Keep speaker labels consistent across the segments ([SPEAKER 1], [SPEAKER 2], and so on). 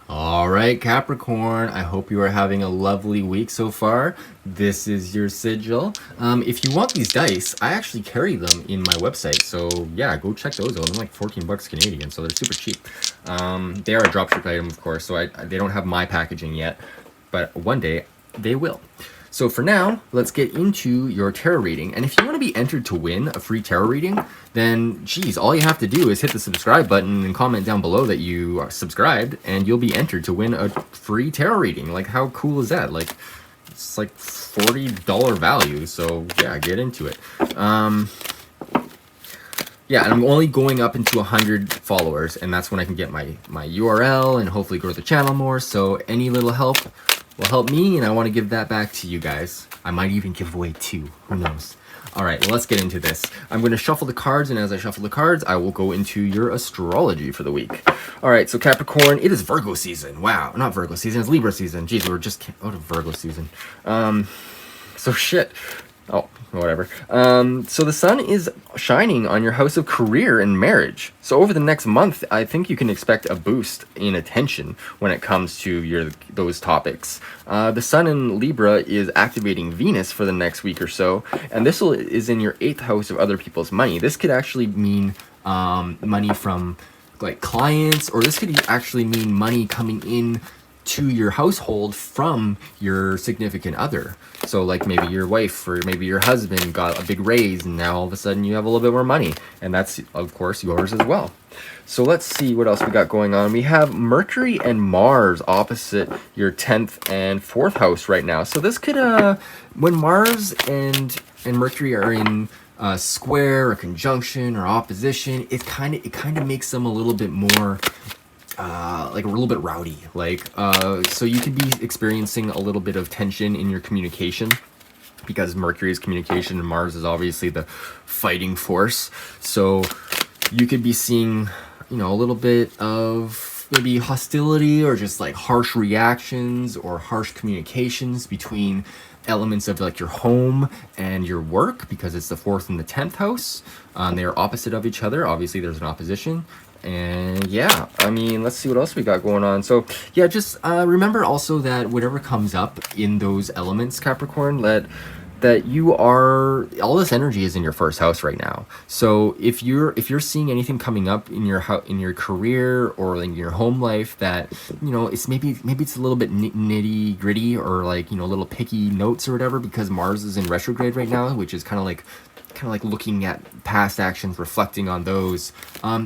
[SPEAKER 1] All right, Capricorn, I hope you are having a lovely week so far. This is your sigil. If you want these dice, I actually carry them in my website. So yeah, go check those out. They're like 14 bucks Canadian, so they're super cheap. They are a dropship item, of course, so they don't have my packaging yet, but one day they will. So for now, let's get into your tarot reading. And if you want to be entered to win a free tarot reading, then geez, all you have to do is hit the subscribe button and comment down below that you are subscribed, and you'll be entered to win a free tarot reading. Like, how cool is that? Like, it's like $40 value. So yeah, get into it. Yeah, and I'm only going up into 100 followers, and that's when I can get my URL and hopefully grow the channel more. So any little help will help me, and I want to give that back to you guys. I might even give away 2. Who knows? All right, let's get into this. I'm going to shuffle the cards, and as I shuffle the cards, I will go into your astrology for the week. All right, so Capricorn, it is Virgo season. Wow, not Virgo season, it's Libra season. Jeez, we're just out of Virgo season. So shit. Oh, whatever. So the sun is shining on your house of career and marriage. So over the next month, I think you can expect a boost in attention when it comes to those topics. The sun in Libra is activating Venus for the next week or so, and this is in your 8th house of other people's money. This could actually mean money from like clients, or this could actually mean money coming in to your household from your significant other. So like maybe your wife or maybe your husband got a big raise, and now all of a sudden you have a little bit more money, and that's of course yours as well. So let's see what else we got going on. We have Mercury and Mars opposite your 10th and 4th house right now. So this could when Mars and Mercury are in square or conjunction or opposition, it kind of makes them a little bit more like a little bit rowdy, like so you could be experiencing a little bit of tension in your communication, because Mercury is communication and Mars is obviously the fighting force. So you could be seeing, you know, a little bit of maybe hostility or just like harsh reactions or harsh communications between elements of like your home and your work, because it's the 4th and the 10th house. They are opposite of each other. Obviously there's an opposition. And yeah, I mean, let's see what else we got going on. So yeah, just remember also that whatever comes up in those elements, Capricorn, that you are, all this energy is in your 1st house right now. So if you're seeing anything coming up in your career or in your home life that, you know, it's maybe it's a little bit nitty gritty, or like, you know, little picky notes or whatever, because Mars is in retrograde right now, which is kind of like looking at past actions, reflecting on those.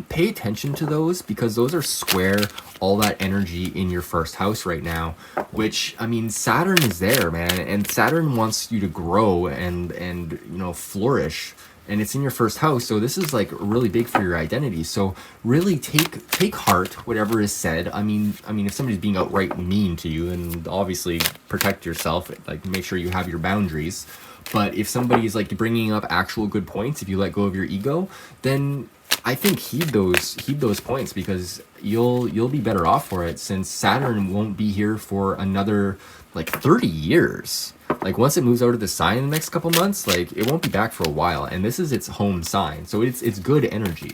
[SPEAKER 1] Pay attention to those, because those are square all that energy in your 1st house right now, which, I mean, Saturn is there, man, and Saturn wants you to grow and you know, flourish, and it's in your 1st house. So this is like really big for your identity. So really take heart whatever is said. I mean if somebody's being outright mean to you, then obviously protect yourself, like make sure you have your boundaries. But if somebody's like bringing up actual good points, if you let go of your ego, then I think heed those points, because you'll be better off for it, since Saturn won't be here for another like 30 years. Like once it moves out of the sign in the next couple months, like it won't be back for a while, and this is its home sign, so it's good energy.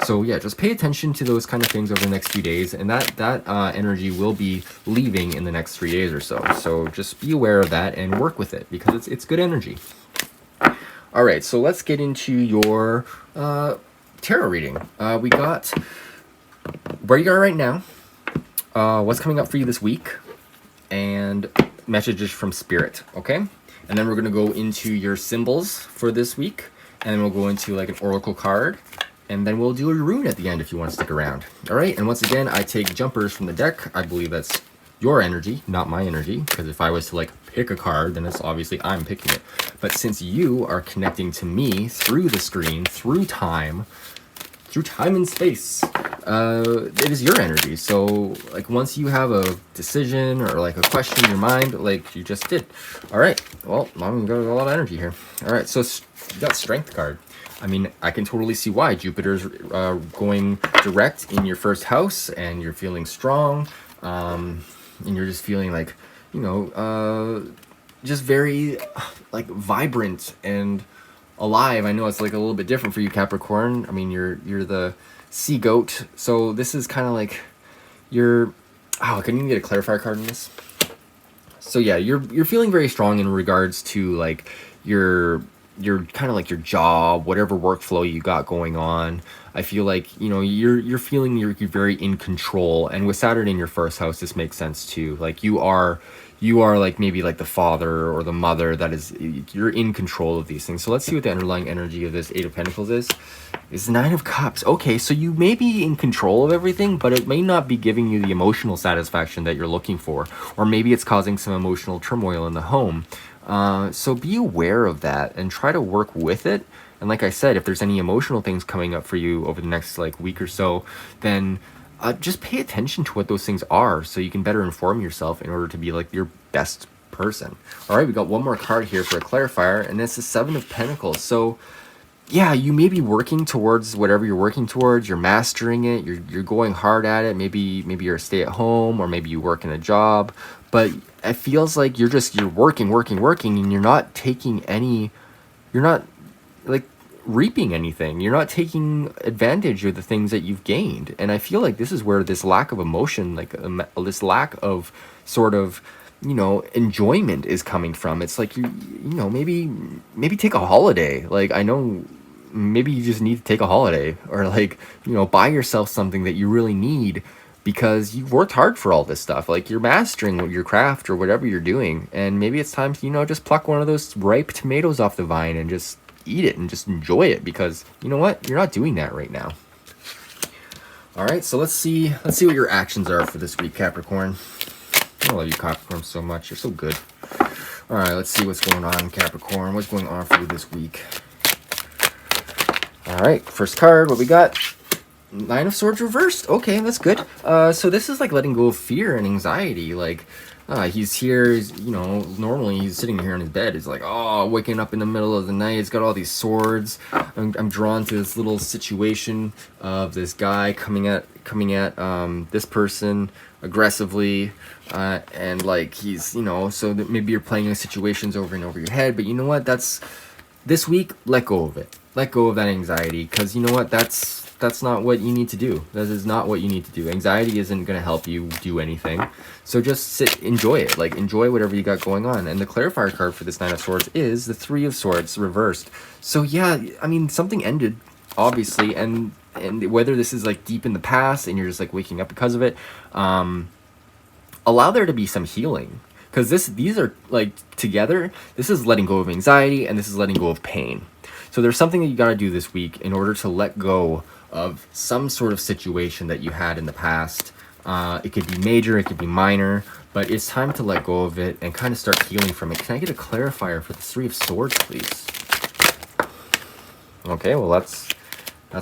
[SPEAKER 1] So yeah, just pay attention to those kind of things over the next few days, and that energy will be leaving in the next 3 days or so. So just be aware of that and work with it, because it's good energy. All right, so let's get into your tarot reading. We got where you are right now, what's coming up for you this week, and messages from spirit. Okay, and then we're going to go into your symbols for this week, and then we'll go into like an oracle card, and then we'll do a rune at the end if you want to stick around. All right, and once again, I take jumpers from the deck. I believe that's your energy, not my energy, because if I was to like pick a card, then it's obviously I'm picking it. But since you are connecting to me through the screen, through time and space, it is your energy. So like once you have a decision or like a question in your mind, like you just did. All right, well, I'm gonna go a lot of energy here. All right, so you got strength card. I mean, I can totally see why. Jupiter's going direct in your 1st house, and you're feeling strong, and you're just feeling like, you know, just very like vibrant and alive. I know it's like a little bit different for you, Capricorn. I mean, you're the sea goat, so this is kind of like you're Oh, can you get a clarifier card in this? So yeah, you're feeling very strong in regards to like your kind of like your job, whatever workflow you got going on. I feel like, you know, you're feeling you're very in control, and with Saturn in your first house, this makes sense too. Like you are like maybe like the father or the mother that is, you're in control of these things. So let's see what the underlying energy of this Eight of Pentacles is. Is Nine of Cups. Okay, so you may be in control of everything, but it may not be giving you the emotional satisfaction that you're looking for, or maybe it's causing some emotional turmoil in the home. So be aware of that and try to work with it. And like I said, if there's any emotional things coming up for you over the next like week or so, then just pay attention to what those things are so you can better inform yourself in order to be like your best person. All right, we got one more card here for a clarifier, and it's the Seven of Pentacles. So yeah, you may be working towards whatever you're working towards. You're mastering it. You're going hard at it. Maybe you're a stay at home, or maybe you work in a job, but it feels like you're working, and you're not taking any. You're not like reaping anything. You're not taking advantage of the things that you've gained. And I feel like this is where this lack of emotion, like this lack of sort of, you know, enjoyment is coming from. It's like you know, maybe take a holiday. Like, I know maybe you just need to take a holiday, or like, you know, buy yourself something that you really need, because you've worked hard for all this stuff. Like, you're mastering your craft or whatever you're doing, and maybe it's time to, you know, just pluck one of those ripe tomatoes off the vine and just eat it and just enjoy it, because you know what, you're not doing that right now. All right, so let's see what your actions are for this week, Capricorn. I love you, Capricorn, so much. You're so good. All right, let's see what's going on, Capricorn. What's going on for you this week? All right, first card, what we got? Nine of Swords reversed. Okay, that's good. So this is like letting go of fear and anxiety. Like, he's here, you know, normally he's sitting here in his bed. He's like, oh, waking up in the middle of the night. He's got all these swords. I'm drawn to this little situation of this guy coming at this person aggressively, and like he's, you know, so that maybe you're playing situations over and over your head. But you know what? That's this week. Let go of it. Let go of that anxiety, because you know what? That's not what you need to do. That is not what you need to do. Anxiety isn't going to help you do anything. So just sit, enjoy it. Like, enjoy whatever you got going on. And the clarifier card for this Nine of Swords is the Three of Swords reversed. So yeah, I mean, something ended, obviously, and whether this is like deep in the past and you're just like waking up because of it, allow there to be some healing. Because these are like together. This is letting go of anxiety, and this is letting go of pain. So there's something that you got to do this week in order to let go of some sort of situation that you had in the past. It could be major, it could be minor, but it's time to let go of it and kind of start healing from it. Can I get a clarifier for the Three of Swords, please? Okay, well that's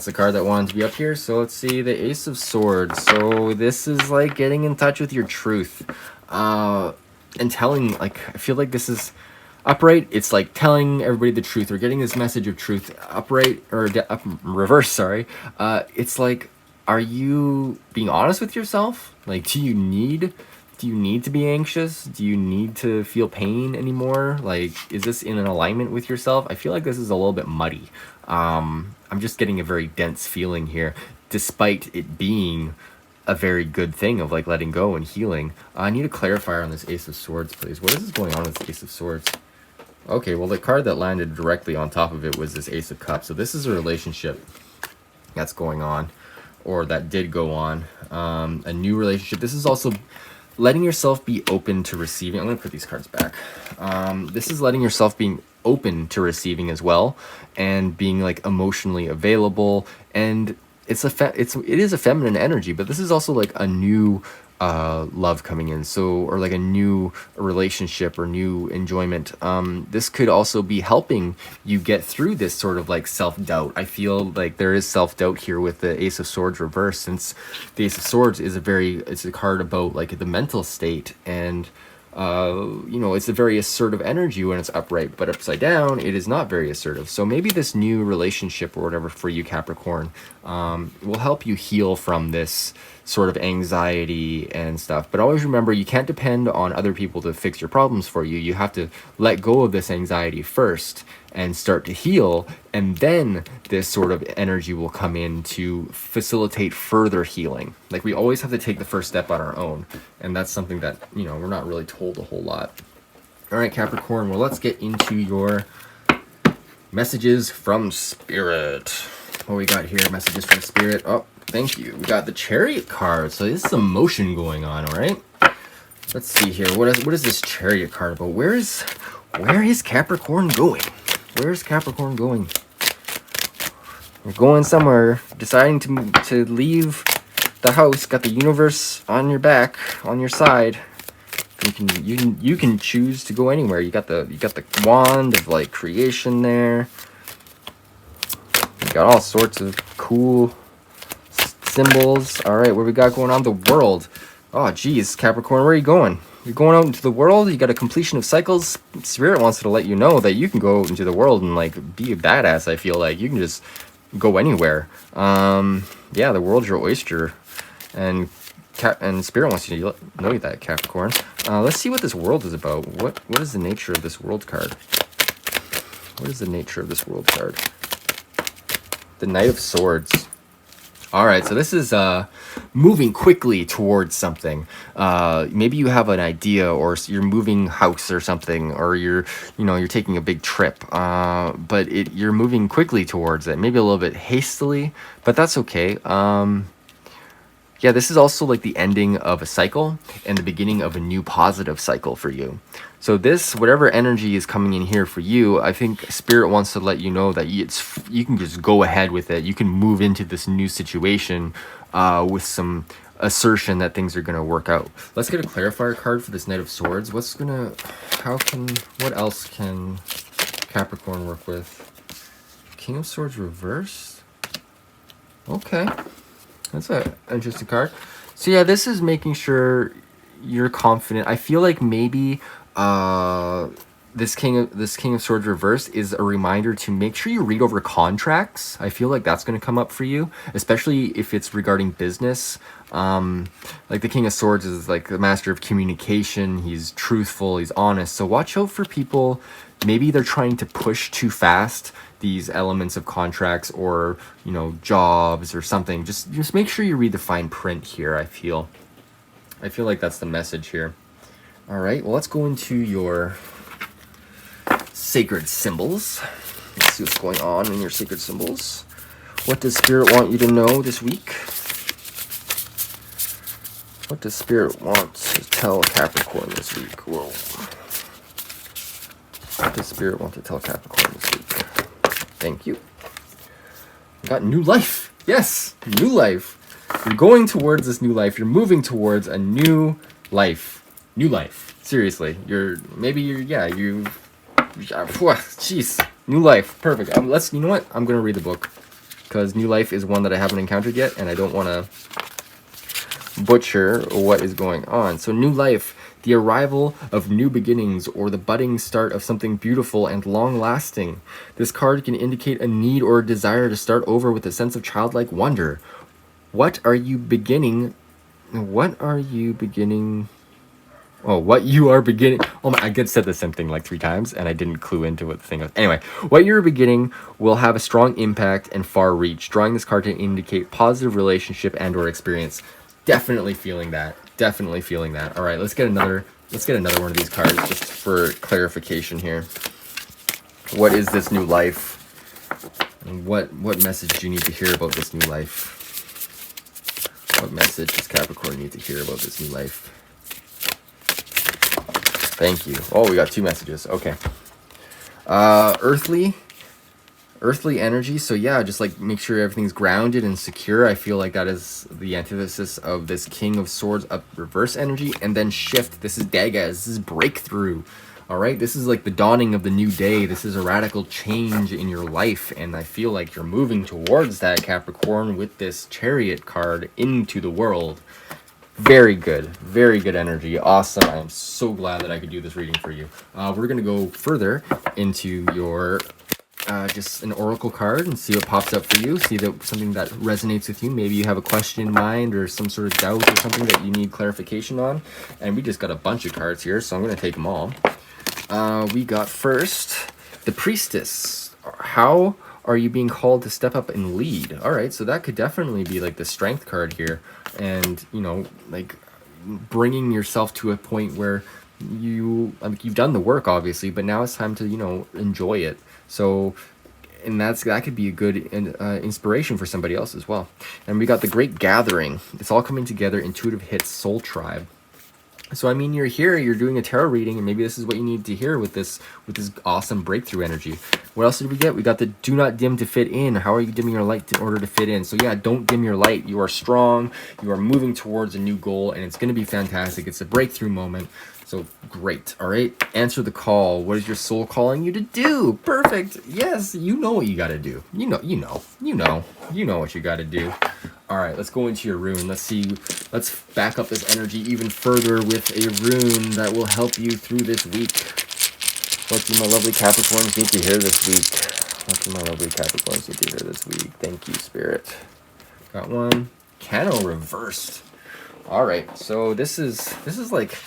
[SPEAKER 1] the card that wanted to be up here. So let's see, the Ace of Swords. So this is like getting in touch with your truth, and telling, like, I feel like this is upright. It's like telling everybody the truth, or getting this message of truth. Upright, or reverse, sorry. It's like, are you being honest with yourself? Like, do you need to be anxious? Do you need to feel pain anymore? Like, is this in an alignment with yourself? I feel like this is a little bit muddy. I'm just getting a very dense feeling here, despite it being a very good thing of like letting go and healing. I need a clarifier on this Ace of Swords, please. What is going on with this Ace of Swords? Okay, well, the card that landed directly on top of it was this Ace of Cups. So this is a relationship that's going on, or that did go on, a new relationship. This is also letting yourself be open to receiving. I'm going to put these cards back. This is letting yourself being open to receiving as well, and being like emotionally available. And it is a feminine energy, but this is also like a new love coming in, so, or like a new relationship or new enjoyment. This could also be helping you get through this sort of like self-doubt. I feel like there is self-doubt here with the Ace of Swords reversed, since the Ace of Swords is it's a card about like the mental state, and you know, it's a very assertive energy when it's upright, but upside down it is not very assertive. So maybe this new relationship or whatever for you, Capricorn, will help you heal from this sort of anxiety and stuff. But always remember, you can't depend on other people to fix your problems for you. You have to let go of this anxiety first and start to heal, and then this sort of energy will come in to facilitate further healing. Like, we always have to take the first step on our own, and that's something that, you know, we're not really told a whole lot. All right, Capricorn, well, let's get into your messages from Spirit. What we got here, messages from Spirit. Oh, thank you. We got the Chariot card, so there's some motion going on, all right? Let's see here. What is this Chariot card about? Where is Capricorn going? Where's Capricorn going? You're going somewhere, deciding to leave the house, got the universe on your back, on your side. You can choose to go anywhere. You got the wand of like creation there. You got all sorts of cool symbols. All right, what we got going on? The world. Oh, geez, Capricorn, where are you going? You're going out into the world. You got a completion of cycles. Spirit wants to let you know that you can go into the world and like be a badass. I feel like you can just go anywhere. Yeah, the world's your oyster, and Spirit wants you to know that, Capricorn. Let's see what this world is about. What is the nature of this world card? What is the nature of this world card? The Knight of Swords. All right, so this is moving quickly towards something. Maybe you have an idea, or you're moving house or something, or you're taking a big trip. But you're moving quickly towards it. Maybe a little bit hastily, but that's okay. Yeah, this is also like the ending of a cycle and the beginning of a new positive cycle for you. So whatever energy is coming in here for you, I think Spirit wants to let you know that you can just go ahead with it. You can move into this new situation with some assertion that things are going to work out. Let's get a clarifier card for this Knight of Swords. What else can Capricorn work with? King of Swords reversed? Okay. That's an interesting card. So yeah, this is making sure you're confident. I feel like maybe this King of Swords reversed is a reminder to make sure you read over contracts. I feel like that's going to come up for you, especially if it's regarding business. Like the King of Swords is like the master of communication. He's truthful. He's honest. So watch out for people. Maybe they're trying to push too fast these elements of contracts, or jobs or something. Just make sure you read the fine print here. I feel like that's the message here. All right, well, let's go into your sacred symbols. Let's see what's going on in your sacred symbols. What does Spirit want you to know this week? What does Spirit want to tell Capricorn this week? Whoa. What does Spirit want to tell Capricorn this week? Thank you. We got new life. Yes, new life. You're going towards this new life. You're moving towards a new life. New life. Seriously. Jeez. New life. Perfect. You know what? I'm going to read the book, because new life is one that I haven't encountered yet, and I don't want to butcher what is going on. So new life. The arrival of new beginnings, or the budding start of something beautiful and long-lasting. This card can indicate a need or a desire to start over with a sense of childlike wonder. What you are beginning? Oh my! I said the same thing like 3 times, and I didn't clue into what the thing was. Anyway, what you're beginning will have a strong impact and far reach. Drawing this card to indicate positive relationship and/or experience. Definitely feeling that. Definitely feeling that. All right, let's get another one of these cards just for clarification here. What is this new life? And what message do you need to hear about this new life? What message does Capricorn need to hear about this new life? Thank you. Oh, we got 2 messages. Okay. Earthly energy. So yeah, just like make sure everything's grounded and secure. I feel like that is the antithesis of this King of Swords up reverse energy. And then shift. This is Daga. This is breakthrough. All right. This is like the dawning of the new day. This is a radical change in your life. And I feel like you're moving towards that, Capricorn, with this Chariot card into the world. Very good energy. Awesome. I am so glad that I could do this reading for you. We're going to go further into your just an oracle card and see what pops up for you. See that something that resonates with you. Maybe you have a question in mind or some sort of doubt or something that you need clarification on. And we just got a bunch of cards here, so I'm going to take them all. We got first the Priestess. How are you being called to step up and lead? All right, so that could definitely be like the Strength card here, and you know, like bringing yourself to a point where you've done the work obviously, but now it's time to, you know, enjoy it. So, and that could be a good inspiration for somebody else as well. And we got the Great Gathering. It's all coming together. Intuitive hits, Soul Tribe. So I mean, you're here, you're doing a tarot reading, and maybe this is what you need to hear with this awesome breakthrough energy. What else did we get? We got the do not dim to fit in. How are you dimming your light in order to fit in? So yeah, don't dim your light. You are strong. You are moving towards a new goal, and it's going to be fantastic. It's a breakthrough moment. So great. All right. Answer the call. What is your soul calling you to do? Perfect. Yes, you know what you got to do. You know what you got to do. All right, let's go into your rune. Let's see. Let's back up this energy even further with a rune that will help you through this week. What do my lovely Capricorns need to hear this week? What do my lovely Capricorns need to hear this week? Thank you, Spirit. Got one. Cano reversed. All right, so this is like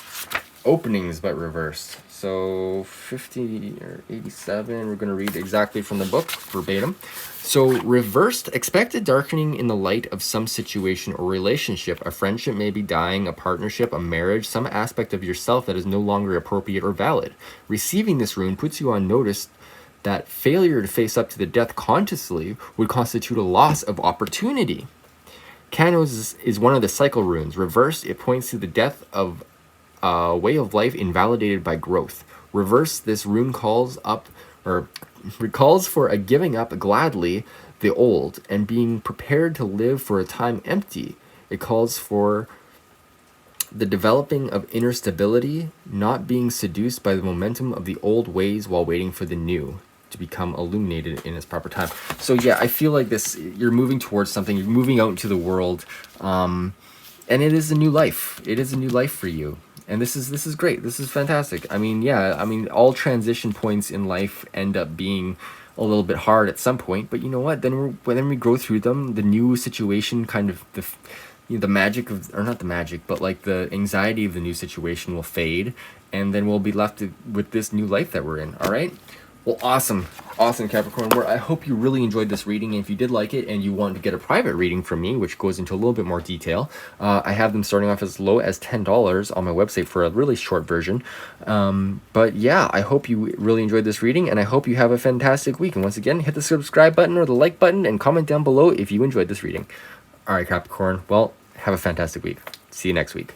[SPEAKER 1] openings but reversed. So 50 or 87, we're going to read exactly from the book, verbatim. So reversed, expect a darkening in the light of some situation or relationship. A friendship may be dying, a partnership, a marriage, some aspect of yourself that is no longer appropriate or valid. Receiving this rune puts you on notice that failure to face up to the death consciously would constitute a loss of opportunity. Canos is one of the cycle runes. Reversed, it points to the death of a way of life invalidated by growth. Reverse, this rune calls for a giving up gladly the old and being prepared to live for a time empty. It calls for the developing of inner stability, not being seduced by the momentum of the old ways while waiting for the new to become illuminated in its proper time. So yeah, I feel like you're moving towards something, you're moving out into the world, and it is a new life. It is a new life for you. And this is great. This is fantastic. I mean, yeah, I mean, all transition points in life end up being a little bit hard at some point, but you know what? Then when we go through them, the new situation kind of the magic of, or not the magic, but like the anxiety of the new situation will fade, and then we'll be left with this new life that we're in. All right? Well, awesome, Capricorn. I hope you really enjoyed this reading. And if you did like it and you want to get a private reading from me, which goes into a little bit more detail, I have them starting off as low as $10 on my website for a really short version. But yeah, I hope you really enjoyed this reading, and I hope you have a fantastic week. And once again, hit the subscribe button or the like button and comment down below if you enjoyed this reading. All right, Capricorn. Well, have a fantastic week. See you next week.